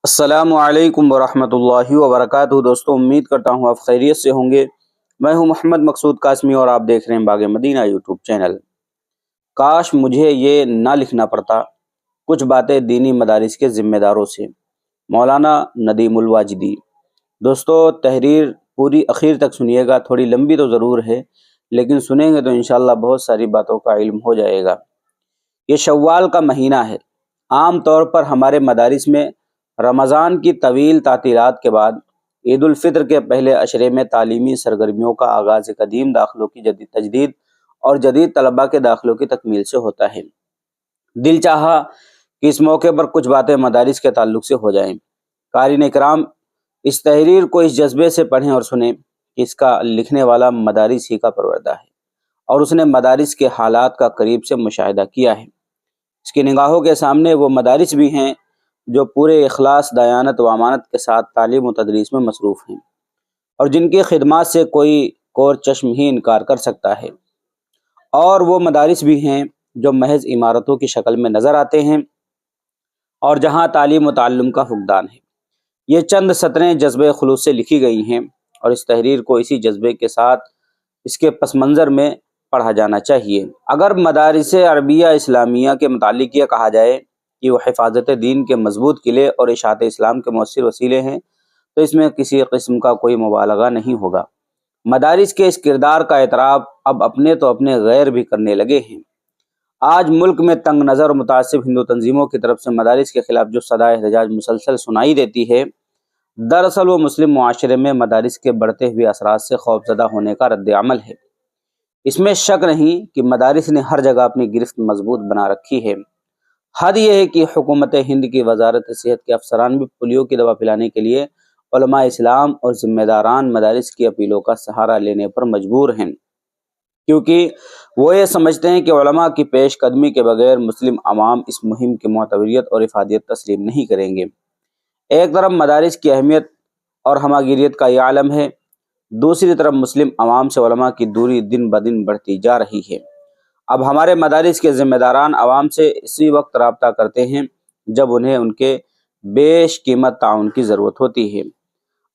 السلام علیکم ورحمۃ اللہ وبرکاتہ۔ دوستوں، امید کرتا ہوں آپ خیریت سے ہوں گے۔ میں ہوں محمد مقصود قاسمی اور آپ دیکھ رہے ہیں باغ مدینہ یوٹیوب چینل۔ کاش مجھے یہ نہ لکھنا پڑتا، کچھ باتیں دینی مدارس کے ذمہ داروں سے۔ مولانا ندیم الواجدی۔ دوستوں، تحریر پوری اخیر تک سنیے گا، تھوڑی لمبی تو ضرور ہے لیکن سنیں گے تو انشاءاللہ بہت ساری باتوں کا علم ہو جائے گا۔ یہ شوال کا مہینہ ہے۔ عام طور پر ہمارے مدارس میں رمضان کی طویل تعطیلات کے بعد عید الفطر کے پہلے عشرے میں تعلیمی سرگرمیوں کا آغاز قدیم داخلوں کی تجدید اور جدید طلباء کے داخلوں کی تکمیل سے ہوتا ہے۔ دل چاہا کہ اس موقع پر کچھ باتیں مدارس کے تعلق سے ہو جائیں۔ قارئین اکرام، اس تحریر کو اس جذبے سے پڑھیں اور سنیں کہ اس کا لکھنے والا مدارس ہی کا پروردہ ہے اور اس نے مدارس کے حالات کا قریب سے مشاہدہ کیا ہے۔ اس کی نگاہوں کے سامنے وہ مدارس بھی ہیں جو پورے اخلاص، دیانت و امانت کے ساتھ تعلیم و تدریس میں مصروف ہیں اور جن کی خدمات سے کوئی کور چشم ہی انکار کر سکتا ہے، اور وہ مدارس بھی ہیں جو محض عمارتوں کی شکل میں نظر آتے ہیں اور جہاں تعلیم و تعلم کا فقدان ہے۔ یہ چند سطریں جذبہ خلوص سے لکھی گئی ہیں اور اس تحریر کو اسی جذبے کے ساتھ اس کے پس منظر میں پڑھا جانا چاہیے۔ اگر مدارس عربیہ اسلامیہ کے متعلق یہ کہا جائے کہ وہ حفاظت دین کے مضبوط قلعے اور اشاعت اسلام کے مؤثر وسیلے ہیں تو اس میں کسی قسم کا کوئی مبالغہ نہیں ہوگا۔ مدارس کے اس کردار کا اعتراف اب اپنے تو اپنے غیر بھی کرنے لگے ہیں۔ آج ملک میں تنگ نظر اور متعصب ہندو تنظیموں کی طرف سے مدارس کے خلاف جو صدائے احتجاج مسلسل سنائی دیتی ہے، دراصل وہ مسلم معاشرے میں مدارس کے بڑھتے ہوئے اثرات سے خوفزدہ ہونے کا رد عمل ہے۔ اس میں شک نہیں کہ مدارس نے ہر جگہ اپنی گرفت مضبوط بنا رکھی ہے۔ حد یہ ہے کہ حکومت ہند کی وزارت صحت کے افسران بھی پولیو کی دوا پلانے کے لیے علماء اسلام اور ذمہ داران مدارس کی اپیلوں کا سہارا لینے پر مجبور ہیں، کیونکہ وہ یہ سمجھتے ہیں کہ علماء کی پیش قدمی کے بغیر مسلم عوام اس مہم کی معتبریت اور افادیت تسلیم نہیں کریں گے۔ ایک طرف مدارس کی اہمیت اور ہمہ گیریت کا یہ عالم ہے، دوسری طرف مسلم عوام سے علماء کی دوری دن بدن بڑھتی جا رہی ہے۔ اب ہمارے مدارس کے ذمہ داران عوام سے اسی وقت رابطہ کرتے ہیں جب انہیں ان کے بیش قیمت تعاون کی ضرورت ہوتی ہے،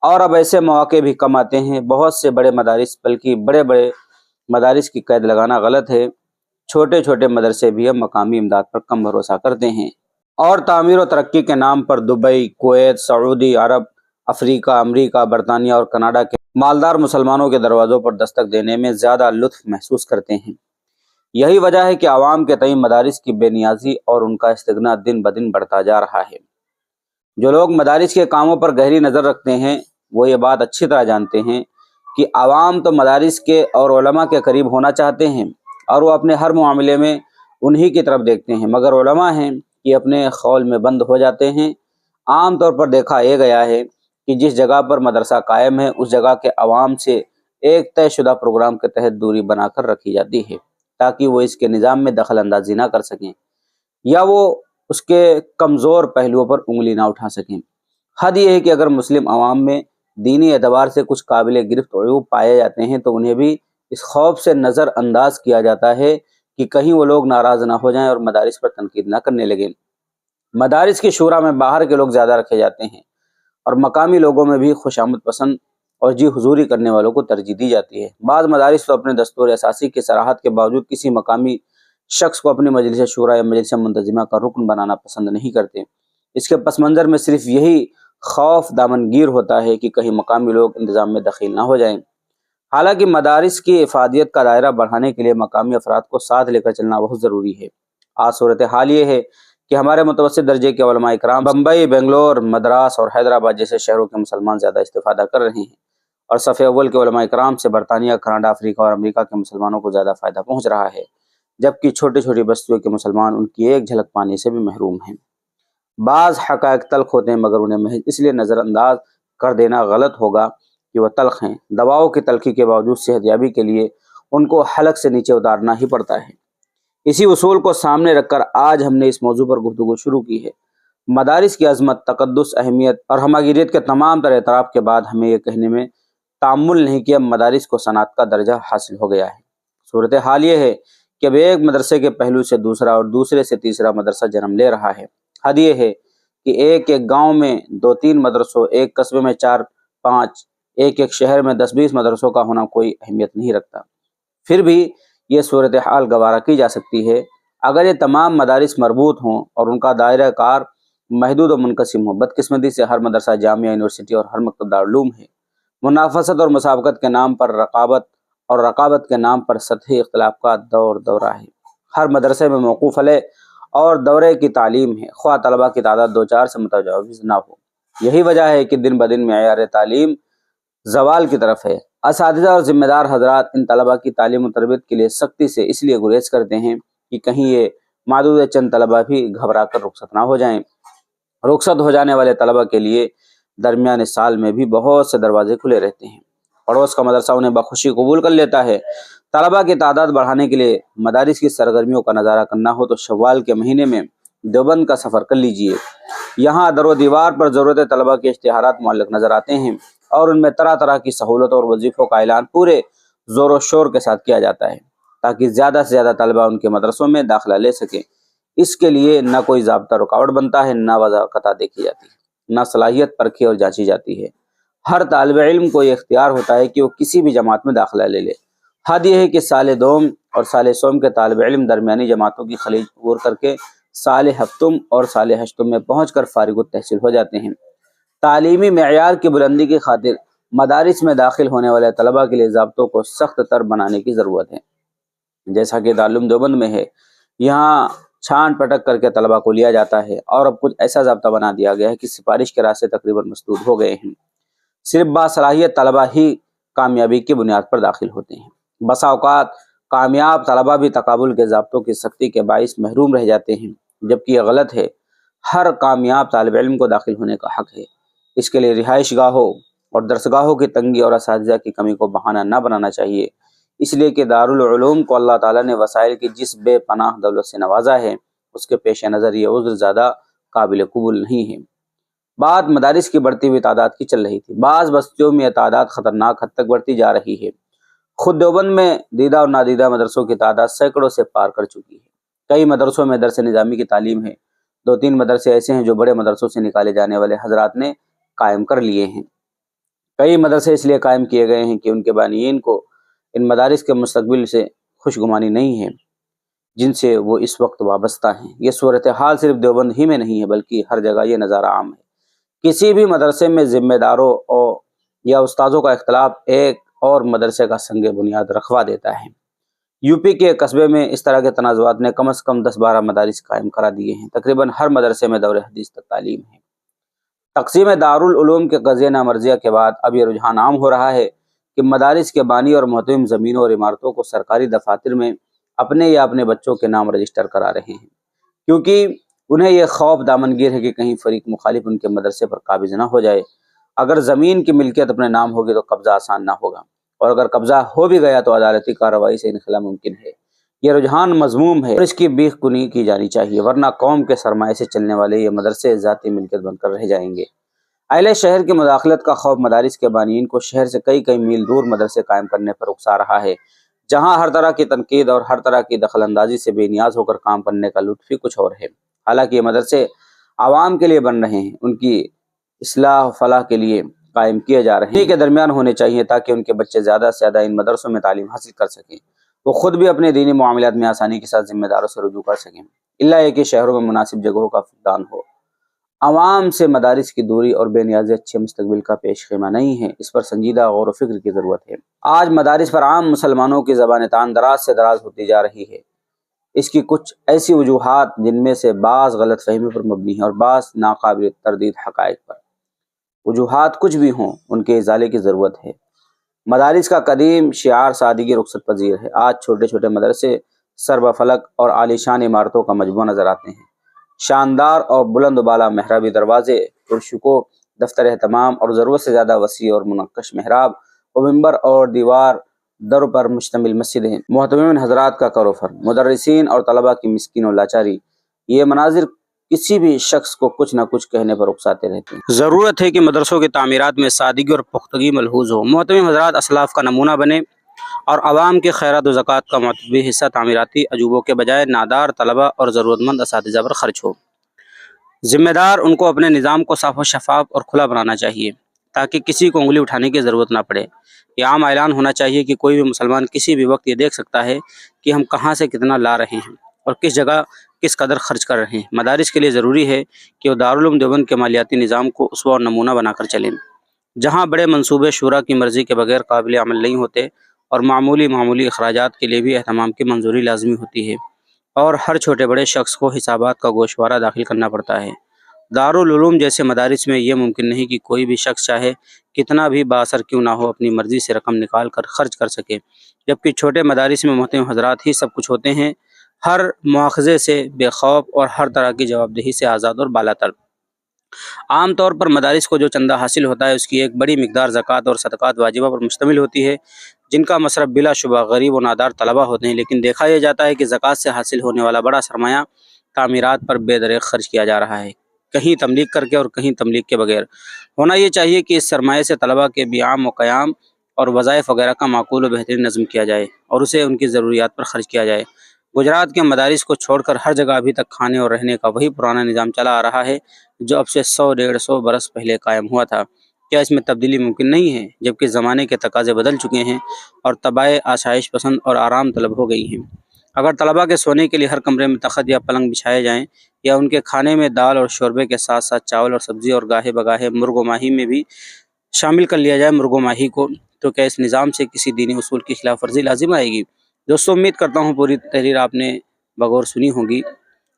اور اب ایسے مواقع بھی کم آتے ہیں۔ بہت سے بڑے مدارس، بلکہ بڑے بڑے مدارس کی قید لگانا غلط ہے، چھوٹے چھوٹے مدرسے بھی اب مقامی امداد پر کم بھروسہ کرتے ہیں اور تعمیر و ترقی کے نام پر دبئی، کویت، سعودی عرب، افریقہ، امریکہ، برطانیہ اور کینیڈا کے مالدار مسلمانوں کے دروازوں پر دستک دینے میں زیادہ لطف محسوس کرتے ہیں۔ یہی وجہ ہے کہ عوام کے تئیں مدارس کی بے نیازی اور ان کا استغنا دن بدن بڑھتا جا رہا ہے۔ جو لوگ مدارس کے کاموں پر گہری نظر رکھتے ہیں وہ یہ بات اچھی طرح جانتے ہیں کہ عوام تو مدارس کے اور علماء کے قریب ہونا چاہتے ہیں اور وہ اپنے ہر معاملے میں انہی کی طرف دیکھتے ہیں، مگر علماء ہیں کہ اپنے خول میں بند ہو جاتے ہیں۔ عام طور پر دیکھا یہ گیا ہے کہ جس جگہ پر مدرسہ قائم ہے اس جگہ کے عوام سے ایک طے شدہ پروگرام کے تحت دوری بنا کر رکھی جاتی ہے تاکہ وہ اس کے نظام میں دخل اندازی نہ کر سکیں یا وہ اس کے کمزور پہلوؤں پر انگلی نہ اٹھا سکیں۔ حد یہ ہے کہ اگر مسلم عوام میں دینی اعتبار سے کچھ قابل گرفت عیوب پائے جاتے ہیں تو انہیں بھی اس خوف سے نظر انداز کیا جاتا ہے کہ کہیں وہ لوگ ناراض نہ ہو جائیں اور مدارس پر تنقید نہ کرنے لگیں۔ مدارس کی شورا میں باہر کے لوگ زیادہ رکھے جاتے ہیں اور مقامی لوگوں میں بھی خوشامد پسند اور جی حضوری کرنے والوں کو ترجیح دی جاتی ہے۔ بعض مدارس تو اپنے دستور اساسی کی صراحت کے باوجود کسی مقامی شخص کو اپنی مجلس شورا یا مجلس منتظمہ کا رکن بنانا پسند نہیں کرتے۔ اس کے پس منظر میں صرف یہی خوف دامنگیر ہوتا ہے کہ کہیں مقامی لوگ انتظام میں دخیل نہ ہو جائیں۔ حالانکہ مدارس کی افادیت کا دائرہ بڑھانے کے لیے مقامی افراد کو ساتھ لے کر چلنا بہت ضروری ہے۔ آج صورتحال یہ ہے کہ ہمارے متوسط درجے کے علماء اکرام بمبئی، بنگلور، مدراس اور حیدرآباد جیسے شہروں کے مسلمان زیادہ استفادہ کر رہے ہیں اور صف اول کے علماء اکرام سے برطانیہ، کینیڈا، افریقہ اور امریکہ کے مسلمانوں کو زیادہ فائدہ پہنچ رہا ہے، جبکہ چھوٹی چھوٹی بستیوں کے مسلمان ان کی ایک جھلک پانے سے بھی محروم ہیں۔ بعض حقائق تلخ ہوتے ہیں مگر انہیں محض اس لیے نظر انداز کر دینا غلط ہوگا کہ وہ تلخ ہیں۔ دواؤں کی تلخی کے باوجود صحت یابی کے لیے ان کو حلق سے نیچے اتارنا ہی پڑتا ہے۔ اسی اصول کو سامنے رکھ کر آج ہم نے اس موضوع پر گفتگو شروع کی ہے۔ مدارس کی عظمت، تقدس، اہمیت اور ہمہ گیریت کے تمام تر اعتراف کے بعد ہمیں یہ کہنے میں تعمل نہیں کہ اب مدارس کو صنعت کا درجہ حاصل ہو گیا ہے۔ صورتحال یہ ہے کہ اب ایک مدرسے کے پہلو سے دوسرا اور دوسرے سے تیسرا مدرسہ جنم لے رہا ہے۔ حد یہ ہے کہ ایک ایک گاؤں میں 2-3 مدرسوں، ایک قصبے میں 4-5، ایک ایک شہر میں 10-20 مدرسوں کا ہونا کوئی اہمیت نہیں رکھتا۔ پھر بھی یہ صورتحال گوارا کی جا سکتی ہے اگر یہ تمام مدارس مربوط ہوں اور ان کا دائرہ کار محدود و منقسم ہو۔ بدقسمتی سے ہر مدرسہ جامعہ، یونیورسٹی اور ہر مکتب دارالعلوم ہے۔ منافست اور مسابقت کے نام پر رقابت اور رقابت کے نام پر سطحی اختلاف کا دورہ ہے۔ ہر مدرسے میں موقوف علیہ اور دورے کی تعلیم ہے، خواہ طلبہ کی تعداد 2-4 سے متجاوز نہ ہو۔ یہی وجہ ہے کہ دن بدن معیار تعلیم زوال کی طرف ہے۔ اساتذہ اور ذمہ دار حضرات ان طلبہ کی تعلیم و تربیت کے لیے سختی سے اس لیے گریز کرتے ہیں کہ کہیں یہ معدود چند طلبہ بھی گھبرا کر رخصت نہ ہو جائیں۔ رخصت ہو جانے والے طلبہ کے لیے درمیان سال میں بھی بہت سے دروازے کھلے رہتے ہیں۔ پڑوس کا مدرسہ انہیں بخوشی قبول کر لیتا ہے۔ طلبہ کی تعداد بڑھانے کے لیے مدارس کی سرگرمیوں کا نظارہ کرنا ہو تو شوال کے مہینے میں دیوبند کا سفر کر لیجئے۔ یہاں در و دیوار پر ضرورت طلبہ کے اشتہارات معلق نظر آتے ہیں اور ان میں طرح طرح کی سہولت اور وظیفوں کا اعلان پورے زور و شور کے ساتھ کیا جاتا ہے تاکہ زیادہ سے زیادہ طلبہ ان کے مدرسوں میں داخلہ لے سکیں۔ اس کے لیے نہ کوئی ضابطہ رکاوٹ بنتا ہے، نہ وضاحت دیکھی جاتی ہے، نہ صلاحیت پرکھی اور جانچی جاتی ہے۔ ہر طالب علم کو یہ اختیار ہوتا ہے کہ وہ کسی بھی جماعت میں داخلہ لے لے۔ حد یہ ہے کہ سال دوم اور سال سوم کے طالب علم درمیانی جماعتوں کی خلیج عبور کر کے سال ہفتم اور سال ہشتم میں پہنچ کر فارغ التحصیل ہو جاتے ہیں۔ تعلیمی معیار کی بلندی کی خاطر مدارس میں داخل ہونے والے طلبہ کے لیے ضابطوں کو سخت تر بنانے کی ضرورت ہے، جیسا کہ دارالعلوم دیوبند میں ہے۔ یہاں چھان پٹک کر کے طلبہ کو لیا جاتا ہے اور اب کچھ ایسا ضابطہ بنا دیا گیا ہے کہ سفارش کے راستے تقریباً مسدود ہو گئے ہیں۔ صرف باصلاحیت طلبہ ہی کامیابی کی بنیاد پر داخل ہوتے ہیں۔ بسا اوقات کامیاب طلبہ بھی تقابل کے ضابطوں کی سختی کے باعث محروم رہ جاتے ہیں، جبکہ یہ غلط ہے۔ ہر کامیاب طالب علم کو داخل ہونے کا حق ہے۔ اس کے لیے رہائش گاہوں اور درسگاہوں کی تنگی اور اساتذہ کی کمی کو بہانہ نہ بنانا چاہیے، اس لیے کہ دارالعلوم کو اللہ تعالیٰ نے وسائل کی جس بے پناہ دولت سے نوازا ہے اس کے پیش نظر یہ عذر زیادہ قابل قبول نہیں ہے۔ بات مدارس کی بڑھتی ہوئی تعداد کی چل رہی تھی۔ بعض بستیوں میں یہ تعداد خطرناک حد تک بڑھتی جا رہی ہے۔ خود دیوبند میں دیدہ اور نادیدہ مدرسوں کی تعداد سینکڑوں سے پار کر چکی ہے۔ کئی مدرسوں میں درس نظامی کی تعلیم ہے۔ 2-3 مدرسے ایسے ہیں جو بڑے مدرسوں سے نکالے جانے والے حضرات نے قائم کر لیے ہیں۔ کئی مدرسے اس لیے قائم کیے گئے ہیں کہ ان کے بانئین کو ان مدارس کے مستقبل سے خوشگمانی نہیں ہے جن سے وہ اس وقت وابستہ ہیں۔ یہ صورتحال صرف دیوبند ہی میں نہیں ہے بلکہ ہر جگہ یہ نظارہ عام ہے۔ کسی بھی مدرسے میں ذمہ داروں یا استاذوں کا اختلاف ایک اور مدرسے کا سنگ بنیاد رکھوا دیتا ہے۔ یوپی کے قصبے میں اس طرح کے تنازعات نے کم از کم 10-12 مدارس قائم کرا دیے ہیں۔ تقریباً ہر مدرسے میں دور حدیث تک تعلیم ہے۔ تقسیم دارالعلوم کے قضیہ نامرضیہ کے بعد اب یہ رجحان عام ہو رہا ہے کہ مدارس کے بانی اور محتمم زمینوں اور عمارتوں کو سرکاری دفاتر میں اپنے یا اپنے بچوں کے نام رجسٹر کرا رہے ہیں، کیونکہ انہیں یہ خوف دامنگیر ہے کہ کہیں فریق مخالف ان کے مدرسے پر قابض نہ ہو جائے۔ اگر زمین کی ملکیت اپنے نام ہوگی تو قبضہ آسان نہ ہوگا، اور اگر قبضہ ہو بھی گیا تو عدالتی کارروائی سے انخلا ممکن ہے۔ یہ رجحان مذموم ہے اور اس کی بیخ کنی کی جانی چاہیے، ورنہ قوم کے سرمایے سے چلنے والے یہ مدرسے ذاتی ملکیت بن کر رہ جائیں گے۔ اہل شہر کی مداخلت کا خوف مدارس کے بانئین کو شہر سے کئی میل دور مدرسے قائم کرنے پر اکسا رہا ہے، جہاں ہر طرح کی تنقید اور ہر طرح کی دخل اندازی سے بے نیاز ہو کر کام کرنے کا لطف ہی کچھ اور ہے۔ حالانکہ یہ مدرسے عوام کے لیے بن رہے ہیں، ان کی اصلاح و فلاح کے لیے قائم کیے جا رہے ہیں، انہی کے درمیان ہونے چاہیے تاکہ ان کے بچے زیادہ سے زیادہ ان مدرسوں میں تعلیم حاصل کر سکیں، وہ خود بھی اپنے دینی معاملات میں آسانی کے ساتھ ذمہ داروں سے رجوع کر سکیں، الا یہ کہ شہروں میں مناسب جگہوں کا فقدان ہو۔ عوام سے مدارس کی دوری اور بے نیازی اچھے مستقبل کا پیش خیمہ نہیں ہے، اس پر سنجیدہ غور و فکر کی ضرورت ہے۔ آج مدارس پر عام مسلمانوں کی زبان تان دراز سے دراز ہوتی جا رہی ہے۔ اس کی کچھ ایسی وجوہات جن میں سے بعض غلط فہمی پر مبنی ہیں اور بعض ناقابل تردید حقائق پر۔ وجوہات کچھ بھی ہوں، ان کے ازالے کی ضرورت ہے۔ مدارس کا قدیم شعار سادگی رخصت پذیر ہے۔ آج چھوٹے چھوٹے مدرسے سر بفلک اور عالیشان عمارتوں کا مجموعہ نظر آتے ہیں۔ شاندار اور بلند و بالا محرابی دروازے، پرشکوہ دفتر اہتمام اور ضرورت سے زیادہ وسیع اور منقش محراب و منبر اور دیوار در پر مشتمل مسجدیں، محتمم حضرات کا کر و فر، مدرسین اور طلبہ کی مسکین و لاچاری، یہ مناظر کسی بھی شخص کو کچھ نہ کچھ کہنے پر اکساتے رہتے ہیں۔ ضرورت ہے کہ مدرسوں کی تعمیرات میں سادگی اور پختگی ملحوظ ہو، محتمم حضرات اسلاف کا نمونہ بنے اور عوام کے خیرات و زکوٰۃ کا معتبر حصہ تعمیراتی عجوبوں کے بجائے نادار طلبہ اور ضرورت مند اساتذہ پر خرچ ہو۔ ذمہ دار ان کو اپنے نظام کو صاف و شفاف اور کھلا بنانا چاہیے تاکہ کسی کو انگلی اٹھانے کی ضرورت نہ پڑے۔ یہ عام اعلان ہونا چاہیے کہ کوئی بھی مسلمان کسی بھی وقت یہ دیکھ سکتا ہے کہ ہم کہاں سے کتنا لا رہے ہیں اور کس جگہ کس قدر خرچ کر رہے ہیں۔ مدارس کے لیے ضروری ہے کہ وہ دارالعلوم دیوبند کے مالیاتی نظام کو اسوہ اور نمونہ بنا کر چلیں، جہاں بڑے منصوبے شورا کی مرضی کے بغیر قابل عمل نہیں ہوتے اور معمولی اخراجات کے لیے بھی اہتمام کی منظوری لازمی ہوتی ہے اور ہر چھوٹے بڑے شخص کو حسابات کا گوشوارہ داخل کرنا پڑتا ہے۔ دارالعلوم جیسے مدارس میں یہ ممکن نہیں کہ کوئی بھی شخص چاہے کتنا بھی بااثر کیوں نہ ہو اپنی مرضی سے رقم نکال کر خرچ کر سکے، جبکہ چھوٹے مدارس میں محترم حضرات ہی سب کچھ ہوتے ہیں، ہر مواخذے سے بے خوف اور ہر طرح کی جواب دہی سے آزاد اور بالا تر۔ عام طور پر مدارس کو جو چندہ حاصل ہوتا ہے اس کی ایک بڑی مقدار زکوٰۃ اور صدقات واجبہ پر مشتمل ہوتی ہے، جن کا مصرف بلا شبہ غریب و نادار طلبہ ہوتے ہیں، لیکن دیکھا یہ جاتا ہے کہ زکوٰۃ سے حاصل ہونے والا بڑا سرمایہ تعمیرات پر بے دریغ خرچ کیا جا رہا ہے، کہیں تملیغ کر کے اور کہیں تملیغ کے بغیر۔ ہونا یہ چاہیے کہ اس سرمایے سے طلبہ کے بیعام و قیام اور وظائف وغیرہ کا معقول و بہترین نظم کیا جائے اور اسے ان کی ضروریات پر خرچ کیا جائے۔ گجرات کے مدارس کو چھوڑ کر ہر جگہ ابھی تک کھانے اور رہنے کا وہی پرانا نظام چلا آ رہا ہے جو اب سے 100-150 برس پہلے قائم ہوا تھا۔ کیا اس میں تبدیلی ممکن نہیں ہے، جبکہ زمانے کے تقاضے بدل چکے ہیں اور طبائع آسائش پسند اور آرام طلب ہو گئی ہیں؟ اگر طلباء کے سونے کے لیے ہر کمرے میں تخت یا پلنگ بچھائے جائیں یا ان کے کھانے میں دال اور شوربے کے ساتھ ساتھ چاول اور سبزی اور گاہے بگاہے مرغ و ماہی میں بھی شامل کر لیا جائے مرغ و ماہی کو، تو کیا اس نظام سے کسی دینی اصول کی خلاف ورزی لازم آئے گی؟ دوستوں، امید کرتا ہوں پوری تحریر آپ نے بغور سنی ہوگی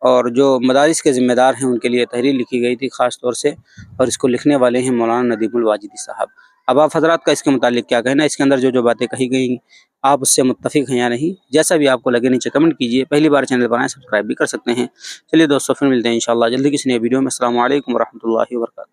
اور جو مدارس کے ذمہ دار ہیں ان کے لیے تحریر لکھی گئی تھی خاص طور سے، اور اس کو لکھنے والے ہیں مولانا ندیم الواجدی صاحب۔ اب آپ حضرات کا اس کے متعلق کیا کہنا ہے؟ اس کے اندر جو باتیں کہی گئی آپ اس سے متفق ہیں یا نہیں؟ جیسا بھی آپ کو لگے نیچے کمنٹ کیجیے۔ پہلی بار چینل پر آئیں سبسکرائب بھی کر سکتے ہیں۔ چلیے دوستوں، پھر ملتے ہیں انشاءاللہ جلدی کسی نئے ویڈیو میں۔ السلام علیکم ورحمۃ اللہ وبرکاتہ۔